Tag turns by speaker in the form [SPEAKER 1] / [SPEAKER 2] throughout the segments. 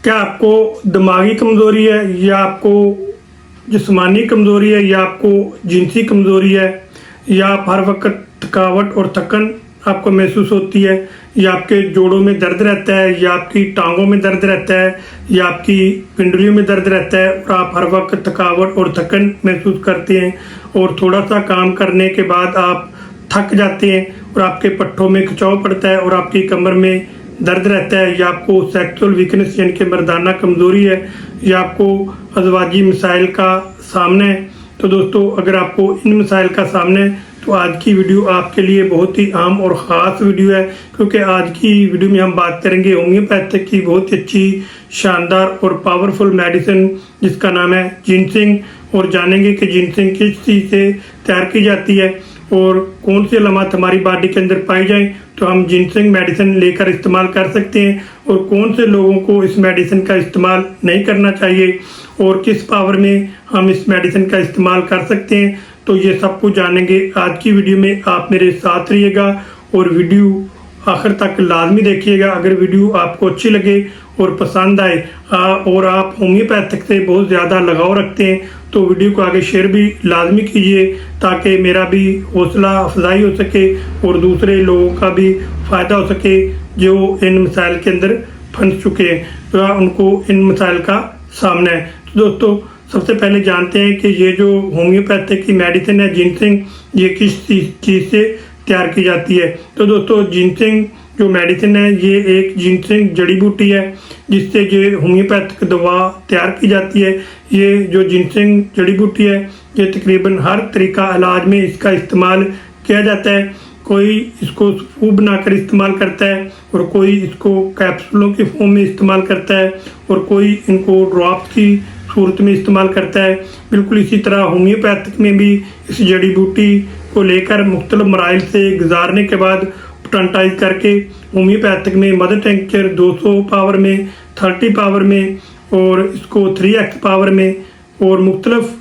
[SPEAKER 1] क्या आपको दिमागी कमज़ोरी है या आपको जिस्मानी कमज़ोरी है या आपको जिनसी कमज़ोरी है या आप हर वक्त थकावट और थकन आपको महसूस होती है या आपके जोड़ों में दर्द रहता है या आपकी टांगों में दर्द रहता है या आपकी पिंडलियों में दर्द रहता है और आप हर वक्त थकावट और थकन महसूस करते हैं और थोड़ा सा काम करने के बाद आप थक जाते हैं और आपके पट्टों में खिंचाव पड़ता है और आपकी कमर में दर्द रहता है या आपको सेक्सुअल वीकनेस यानी कि मर्दाना कमज़ोरी है या आपको अज़वाजी मसाइल का सामना है। तो दोस्तों, अगर आपको इन मसाइल का सामना है तो आज की वीडियो आपके लिए बहुत ही अहम और ख़ास वीडियो है, क्योंकि आज की वीडियो में हम बात करेंगे होम्योपैथिक की बहुत ही अच्छी शानदार और पावरफुल मेडिसिन जिसका नाम है जिनसिंग, और जानेंगे कि जिनसिंग किस चीज़ से तैयार की जाती है और कौन सी अलामत हमारी बॉडी के अंदर पाई जाए तो हम जिनसिंग मेडिसिन लेकर इस्तेमाल कर सकते हैं और कौन से लोगों को इस मेडिसिन का इस्तेमाल नहीं करना चाहिए और किस पावर में हम इस मेडिसिन का इस्तेमाल कर सकते हैं। तो ये सब कुछ जानेंगे आज की वीडियो में। आप मेरे साथ रहिएगा और वीडियो आखिर तक लाजमी देखिएगा। अगर वीडियो आपको अच्छी लगे और पसंद आए और आप होम्योपैथिक से बहुत ज़्यादा लगाव रखते हैं तो वीडियो को आगे शेयर भी लाजमी कीजिए ताकि मेरा भी हौसला अफजाई हो सके और दूसरे लोगों का भी फ़ायदा हो सके जो इन मसाइल के अंदर फंस चुके हैं तो उनको इन मसाइल का सामना है। तो दोस्तों, सबसे पहले जानते हैं कि ये जो होम्योपैथिक की मेडिसिन है जिनसिंग, ये किस चीज़ से तैयार की जाती है। तो दोस्तों, जिनसिंग जो मेडिसिन है ये एक जिनसिंग जड़ी बूटी है जिससे ये होम्योपैथिक दवा तैयार की जाती है। ये जो जिनसिंग जड़ी बूटी है ये तकरीबन हर तरीका इलाज में इसका इस्तेमाल किया जाता है। कोई इसको सूप बनाकर इस्तेमाल करता है और कोई इसको कैप्सूलों की फॉर्म में इस्तेमाल करता है और कोई इनको ड्रॉप्स की सूरत में इस्तेमाल करता है। बिल्कुल इसी तरह होम्योपैथिक में भी इस जड़ी बूटी को लेकर मुख्तलिफ मराइल से गुजारने के बाद पोटेंटाइज करके होम्योपैथिक में मदर टिंक्चर 200 पावर में, 30 पावर में और इसको 3x पावर में और मुख्तलिफ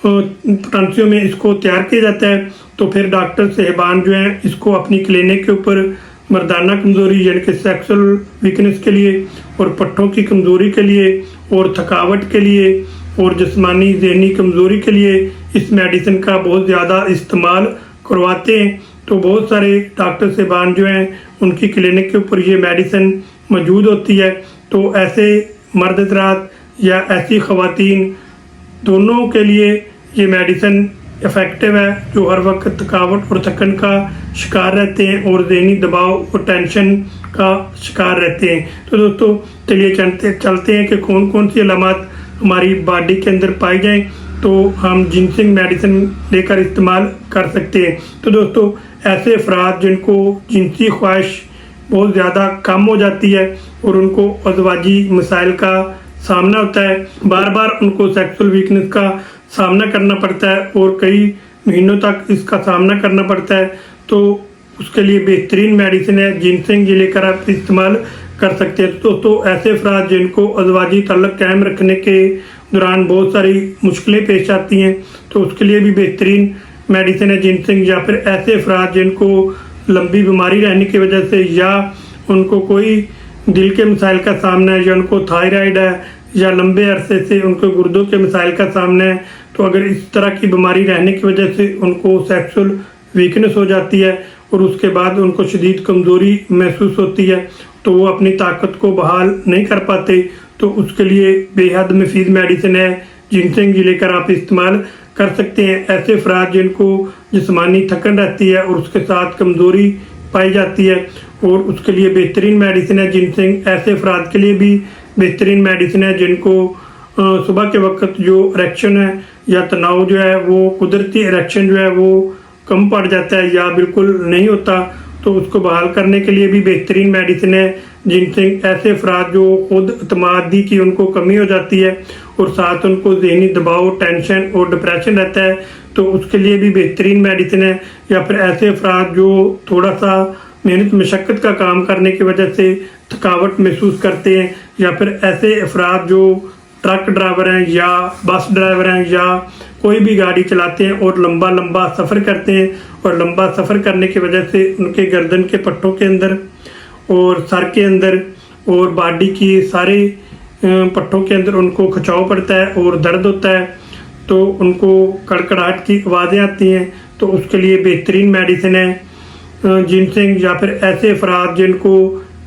[SPEAKER 1] पोटेंसियों में इसको तैयार किया जाता है। तो फिर डॉक्टर साहिबान जो हैं इसको अपनी क्लिनिक के ऊपर मर्दाना कमज़ोरी यानी कि सेक्सुअल वीकनेस के लिए और पट्टों की कमज़ोरी के लिए और थकावट के लिए और जिस्मानी ज़हनी कमज़ोरी के लिए इस मेडिसिन का बहुत ज़्यादा इस्तेमाल करवाते हैं। तो बहुत सारे डॉक्टर साहिबान जो हैं उनकी क्लिनिक के ऊपर ये मेडिसिन मौजूद होती है। तो ऐसे मर्द हज़रात या ऐसी ख़वातीन दोनों के लिए ये मेडिसिन इफ़ेक्टिव है जो हर वक्त थकावट और थकन का शिकार रहते हैं और ज़हनी दबाव और टेंशन का शिकार रहते हैं। तो दोस्तों, चलिए चलते हैं कि कौन कौन सी अलामत हमारी बॉडी के अंदर पाई जाएँ तो हम जिनसिंग मेडिसिन लेकर इस्तेमाल कर सकते हैं। तो दोस्तों, ऐसे अफराद जिनको जिनसी ख्वाहिश बहुत ज़्यादा कम हो जाती है और उनको अज़वाजी मसाइल का सामना होता है, बार बार उनको सेक्सुअल वीकनेस का सामना करना पड़ता है और कई महीनों तक इसका सामना करना पड़ता है, तो उसके लिए बेहतरीन मेडिसिन है जिनसिंग, ये लेकर आप इस्तेमाल कर सकते हैं। तो दोस्तों, ऐसे अफराद जिनको अज़वाजी तल्लुक़ कायम रखने के दौरान बहुत सारी मुश्किलें पेश आती हैं तो उसके लिए भी बेहतरीन मेडिसिन है जिनसिंग। या फिर ऐसे अफराद जिनको लंबी बीमारी रहने की वजह से या उनको कोई दिल के मसाइल का सामना है या उनको थायराइड है या लंबे अरसे से उनको गुर्दों के मसाइल का सामना है, तो अगर इस तरह की बीमारी रहने की वजह से उनको सेक्सुअल वीकनेस हो जाती है और उसके बाद उनको शदीद कमज़ोरी महसूस होती है तो वो अपनी ताकत को बहाल नहीं कर पाते, तो उसके लिए बेहद मुफीद मेडिसिन है जिनसिंग, ये लेकर आप इस्तेमाल कर सकते हैं। ऐसे अफराद जिनको जिस्मानी थकन रहती है और उसके साथ कमज़ोरी पाई जाती है और उसके लिए बेहतरीन मेडिसिन है जिनसिंग। ऐसे अफराद के लिए भी बेहतरीन मेडिसिन है जिनको सुबह के वक्त जो इरेक्शन है या तनाव जो है वो कुदरती इरेक्शन जो है वो कम पड़ जाता है या बिल्कुल नहीं होता, तो उसको बहाल करने के लिए भी बेहतरीन मेडिसिन है जिनसिंग। ऐसे अफराद जो खुद अतमादी की उनको कमी हो जाती है और साथ उनको ज़हनी दबाव, टेंशन और डिप्रेशन रहता है तो उसके लिए भी बेहतरीन मेडिसिन है। या फिर ऐसे अफराद जो थोड़ा सा मेहनत मशक्क़त का काम करने की वजह से थकावट महसूस करते हैं या फिर ऐसे अफराद जो ट्रक ड्राइवर हैं या बस ड्राइवर हैं या कोई भी गाड़ी चलाते हैं और लंबा सफ़र करते हैं और लंबा सफ़र करने की वजह से उनके गर्दन के पट्टों के अंदर और सर के अंदर और बॉडी की सारे पट्टों के अंदर उनको खिंचाव पड़ता है और दर्द होता है, तो उनको कड़कड़ाहट की आवाज़ें आती हैं, तो उसके लिए बेहतरीन मेडिसिन है जिनसिंग। या फिर ऐसे अफराद जिनको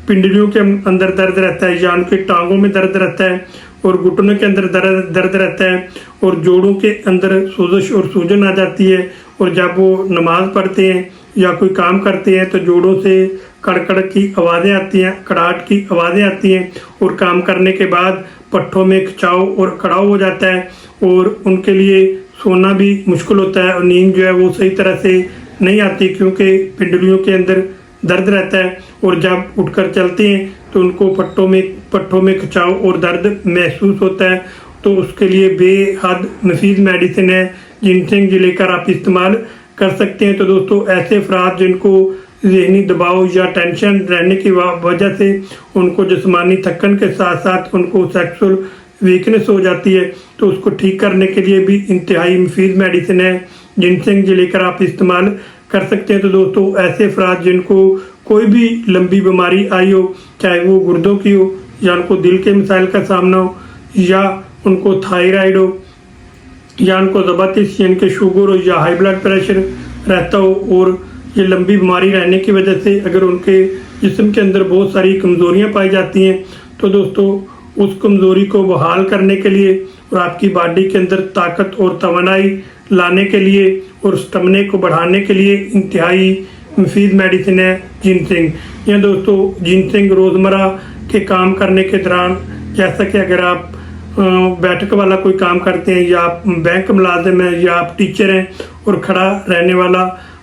[SPEAKER 1] पिंडलियों के अंदर दर्द रहता है या उनके टांगों में दर्द रहता है और घुटनों के अंदर दर्द रहता है और जोड़ों के अंदर सोजिश और सूजन आ जाती है, और जब वो नमाज पढ़ते हैं या कोई काम करते हैं तो जोड़ों से कड़कड़ की आवाज़ें आती हैं, कड़ाहट की आवाज़ें आती हैं, और काम करने के बाद पट्टों में खिंचाव और कड़ाव हो जाता है और उनके लिए सोना भी मुश्किल होता है और नींद जो है वो सही तरह से नहीं आती, क्योंकि पिंडलियों के अंदर दर्द रहता है। और जब उठकर चलते हैं तो उनको पट्टों में खिंचाव और दर्द महसूस होता है, तो उसके लिए बेहद मुफीद मेडिसिन है जिनसिंग, जो लेकर आप इस्तेमाल कर सकते हैं। तो दोस्तों, ऐसे अफराद जिनको ज़हनी दबाव या टेंशन रहने की वजह से उनको जिस्मानी थकन के साथ साथ उनको सेक्सुअल वीकनेस हो जाती है, तो उसको ठीक करने के लिए भी इंतहाई मुफीद मेडिसिन है जिनसिंग, जो लेकर आप इस्तेमाल कर सकते हैं। तो दोस्तों, ऐसे अफराद जिनको कोई भी लंबी बीमारी आई हो, चाहे वो गुर्दों की हो या उनको दिल के मसाइल का सामना हो या उनको थायराइड हो या उनको ज़बरदस्त यानी कि शुगर हो या हाई ब्लड प्रेशर रहता हो, और ये लंबी बीमारी रहने की वजह से अगर उनके जिस्म के अंदर बहुत सारी कमज़ोरियाँ पाई जाती हैं, तो दोस्तों उस कमज़ोरी को बहाल करने के लिए और आपकी बॉडी के अंदर ताकत और तवानाई लाने के लिए और स्टमने को बढ़ाने के लिए इंतहाई मुफीद मेडिसिन है जिनसिंग। या दोस्तों, जिनसिंग रोज़मर्रा के काम करने के दौरान, जैसा कि अगर आप बैठक वाला कोई काम करते हैं या आप बैंक मुलाजिम हैं या आप टीचर हैं और खड़ा रहने वाला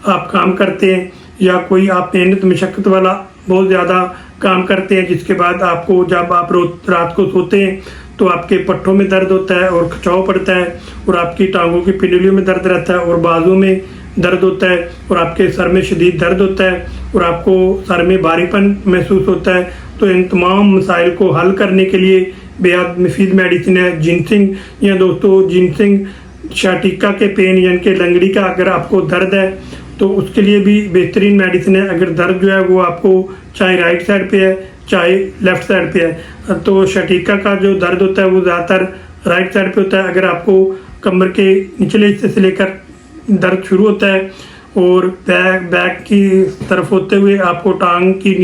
[SPEAKER 1] आप काम करते हैं, या कोई आप मेहनत मशक्क़त वाला बहुत ज़्यादा काम करते हैं, जिसके बाद आपको जब आप रात को सोते हैं तो आपके पट्टों में दर्द होता है और खिंचाव पड़ता है और आपकी टांगों की पिंडलियों में दर्द रहता है और बाजू में दर्द होता है और आपके सर में शदीद दर्द होता है और आपको सर में भारीपन महसूस होता है, तो इन तमाम मसाइल को हल करने के लिए बेहद मुफीद मेडिसिन है जिनसिंग। या दोस्तों, जिनसिंग शाटिका के पेन यानी कि लंगड़ी का अगर आपको दर्द है तो उसके लिए भी बेहतरीन मेडिसिन है। अगर दर्द जो है वो आपको चाहे राइट साइड पे है चाहे लेफ्ट साइड पे है, तो शाटिका का जो दर्द होता है वो ज़्यादातर राइट साइड पे होता है। अगर आपको कमर के निचले हिस्से से लेकर दर्द शुरू होता है और बैक की तरफ होते हुए आपको टांग की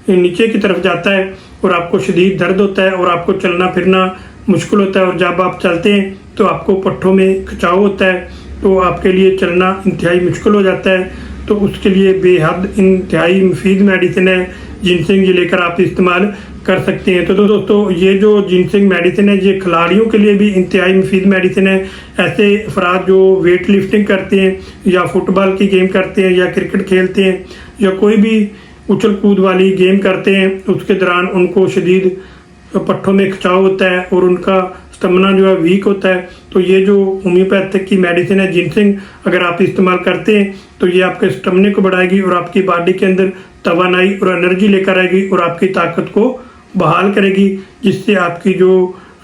[SPEAKER 1] नीचे की तरफ जाता है और आपको शदीद दर्द होता है और आपको चलना फिरना मुश्किल होता है, और जब आप चलते हैं तो आपको पट्टों में खिंचाव होता है, तो आपके लिए चलना इंतहाई मुश्किल हो जाता है, तो उसके लिए बेहद इंतहाई मुफीद मेडिसिन है जिनसिंग, ये लेकर आप इस्तेमाल कर सकते हैं। तो दोस्तों, ये जो जिनसिंग मेडिसिन है ये खिलाड़ियों के लिए भी इंतहाई मुफीद मेडिसिन है। ऐसे अफराद जो वेट लिफ्टिंग करते हैं या फुटबॉल की गेम करते हैं या क्रिकेट खेलते हैं या कोई भी उछल कूद वाली गेम करते हैं, उसके दौरान उनको शदीद पट्टों में खिंचाव होता है और उनका स्टमना जो है वीक होता है, तो ये जो होम्योपैथिक की मेडिसिन है जिनसिंग अगर आप इस्तेमाल करते हैं तो ये आपके स्टमने को बढ़ाएगी और आपकी बॉडी के अंदर तवानाई और एनर्जी लेकर आएगी और आपकी ताकत को बहाल करेगी, जिससे आपकी जो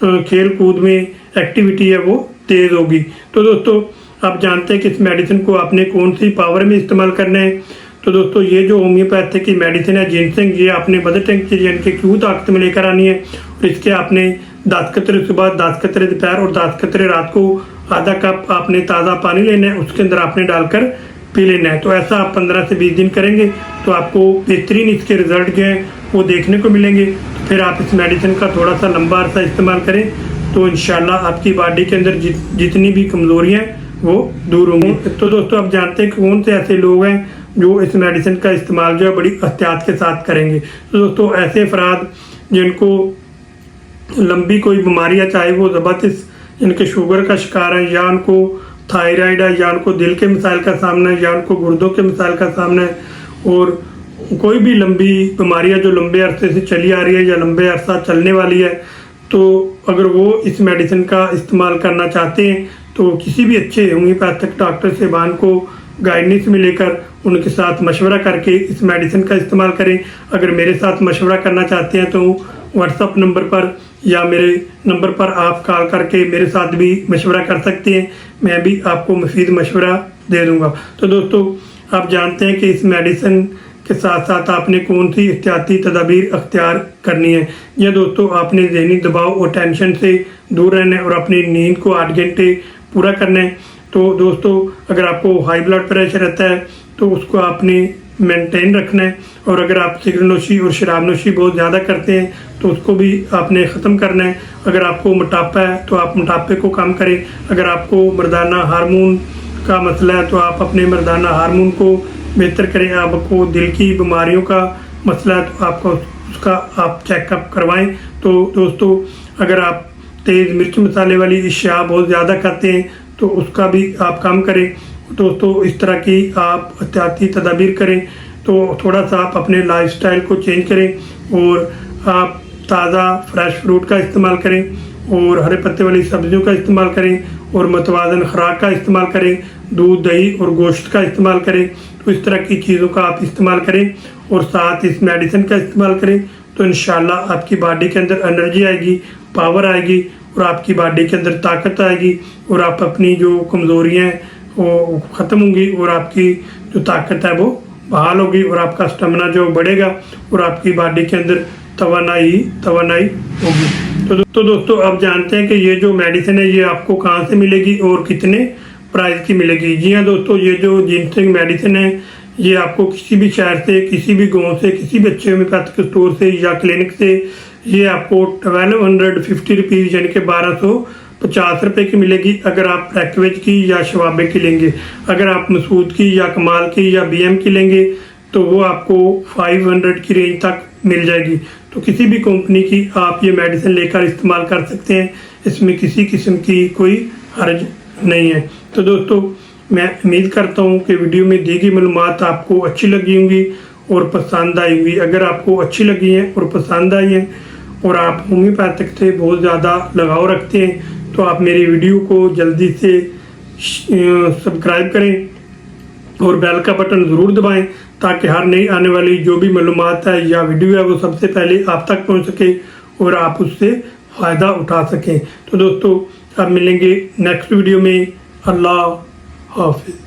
[SPEAKER 1] खेल कूद में एक्टिविटी है वो तेज़ होगी। तो दोस्तों, आप जानते हैं कि इस मेडिसिन को आपने कौन सी पावर में इस्तेमाल करना है। तो दोस्तों, ये जो होम्योपैथिक की मेडिसिन है जिनसिंग, ये आपने मदर टंग के यानी कि क्यों ताकत में लेकर आनी है, और इसके आपने 10 कतरे सुबह, 10 कतरे दोपहर और 10 कतरे रात को आधा कप आपने ताज़ा पानी लेना है, उसके अंदर आपने डालकर पी लेना है। तो ऐसा आप 15 से 20 दिन करेंगे तो आपको बेहतरीन इसके रिजल्ट जो हैं वो देखने को मिलेंगे। फिर आप इस मेडिसिन का थोड़ा सा लंबा अरसा इस्तेमाल करें तो इंशाल्लाह आपकी बॉडी के अंदर जितनी भी कमज़ोरियाँ वो दूर होंगी। तो दोस्तों, आप जानते हैं कौन से ऐसे लोग हैं जो इस मेडिसिन का इस्तेमाल जो है बड़ी एहतियात के साथ करेंगे। तो दोस्तों, ऐसे अफराद जिनको लंबी कोई बीमारी है, चाहे वो ज़बरदस्त जिनके शुगर का शिकार है या उनको थायराइड है या उनको दिल के मसाइल का सामना है या उनको गुर्दों के मसाइल का सामना है, और कोई भी लंबी बीमारियाँ जो लंबे अरसे से चली आ रही है या लंबे अरसा चलने वाली है, तो अगर वो इस मेडिसिन का इस्तेमाल करना चाहते हैं तो किसी भी अच्छे होम्योपैथिक डॉक्टर से बान को गाइडेंस में लेकर उनके साथ मशवरा करके इस मेडिसिन का इस्तेमाल करें। अगर मेरे साथ मशवरा करना चाहते हैं तो व्हाट्सअप नंबर पर या मेरे नंबर पर आप कॉल करके मेरे साथ भी मशवरा कर सकते हैं, मैं भी आपको मुफीद मशवरा दे दूंगा। तो दोस्तों, आप जानते हैं कि इस मेडिसिन के साथ साथ आपने कौन सी एहतियाती तदाबीर अख्तियार करनी है। यह दोस्तों आपने ज़हनी दबाव और टेंशन से दूर रहना है और अपनी नींद को 8 घंटे पूरा करना है। तो दोस्तों अगर आपको हाई ब्लड प्रेशर रहता है तो उसको आपने मेंटेन रखना है, और अगर आप सिगरेट नोशी और शराब नोशी बहुत ज़्यादा करते हैं तो उसको भी आपने ख़त्म करना है। अगर आपको मोटापा है तो आप मोटापे को कम करें। अगर आपको मर्दाना हार्मोन का मसला है तो आप अपने मर्दाना हार्मोन को बेहतर करें। आपको दिल की बीमारियों का मसला है तो आपको उसका आप चेकअप करवाएं। तो दोस्तों अगर आप तेज़ मिर्च मसाले वाली अशिया बहुत ज़्यादा खाते हैं तो उसका भी आप कम करें। दोस्तों इस तरह की आप एहतियाती तदाबीर करें तो थोड़ा सा आप अपने लाइफस्टाइल को चेंज करें और आप ताज़ा फ्रेश फ्रूट का इस्तेमाल करें और हरे पत्ते वाली सब्जियों का इस्तेमाल करें और मतवाज़न खुराक का इस्तेमाल करें, दूध दही और गोश्त का इस्तेमाल करें। तो इस तरह की चीज़ों का आप इस्तेमाल करें और साथ इस मेडिसिन का इस्तेमाल करें तो इंशाल्लाह आपकी बॉडी के अंदर एनर्जी आएगी, पावर आएगी और आपकी बॉडी के अंदर ताकत आएगी और आप अपनी जो कमज़ोरियाँ हैं वो ख़त्म होंगी और आपकी जो ताकत है वो बहाल होगी और आपका स्टेमिना जो बढ़ेगा और आपकी बॉडी के अंदर तवानाई होगी। तो दोस्तों आप जानते हैं कि ये जो मेडिसिन है ये आपको कहाँ से मिलेगी और कितने प्राइस की मिलेगी। जी हाँ दोस्तों, ये जो जिनसिंग मेडिसिन है ये आपको किसी भी शहर से, किसी भी गांव से, किसी भी अच्छे होम्योपैथिक स्टोर से या क्लिनिक से ये आपको 1250 रुपीज़ यानी कि 1250 रुपये की मिलेगी अगर आप रैकवेज की या शवाबे की लेंगे। अगर आप मसूद की या कमाल की या BM की लेंगे तो वो आपको 500 की रेंज तक मिल जाएगी। तो किसी भी कंपनी की आप ये मेडिसिन लेकर इस्तेमाल कर सकते हैं, इसमें किसी किस्म की कोई हर्ज नहीं है। तो दोस्तों मैं उम्मीद करता हूँ कि वीडियो में दी गई मालूमात आपको अच्छी लगी होंगी और पसंद आई होंगी। अगर आपको अच्छी लगी हैं और पसंद आई हैं और आप होम्योपैथिक से बहुत ज़्यादा लगाव रखते हैं तो आप मेरी वीडियो को जल्दी से सब्सक्राइब करें और बेल का बटन ज़रूर दबाएं ताकि हर नई आने वाली जो भी मालूमात है या वीडियो है वो सबसे पहले आप तक पहुंच सके और आप उससे फ़ायदा उठा सकें। तो दोस्तों अब मिलेंगे नेक्स्ट वीडियो में। अल्लाह हाफिज़।